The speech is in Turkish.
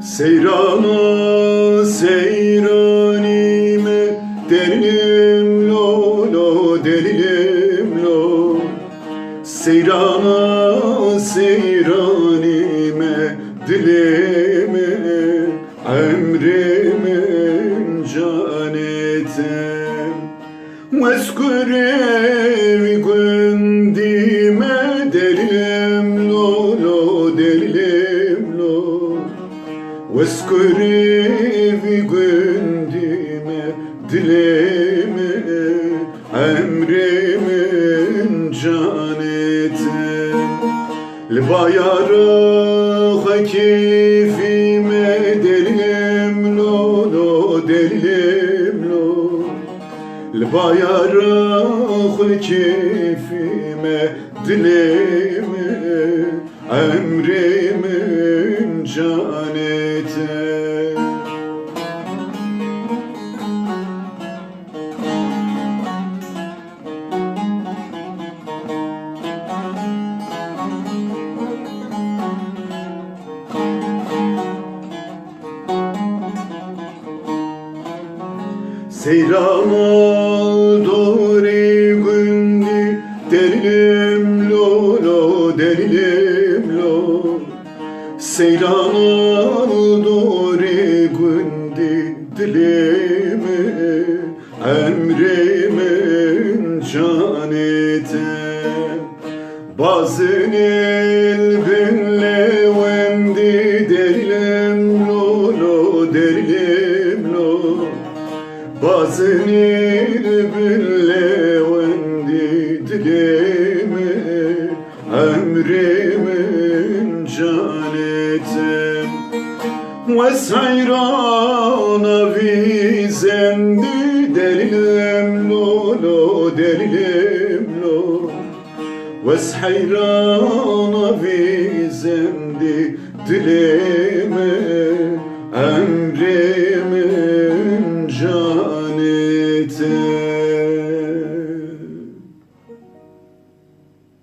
Seyrana seyranime delilim lo lo delilim lo. Seyrana seyranime dilime emrimin canetem. Meskure gündime delilim lo lo delilim lo. Veskure gündime dilime emrimin canetem. Lbayara keyfime delilim lo lo delilim lo. Lbayara keyfime dilime emrimin canetem. Seyrana doğru gündü delilim lo lo delilim lo. Seyrana doğru gündü dilime emrimin canetem. Bazın elbinle vendi delilim lo lo delilim lo. Bazın elbinle vendi dilime emrimin canetem. Vesayrana vizendi delilim lo lo delilim lo. Vesayrana vizendi dilime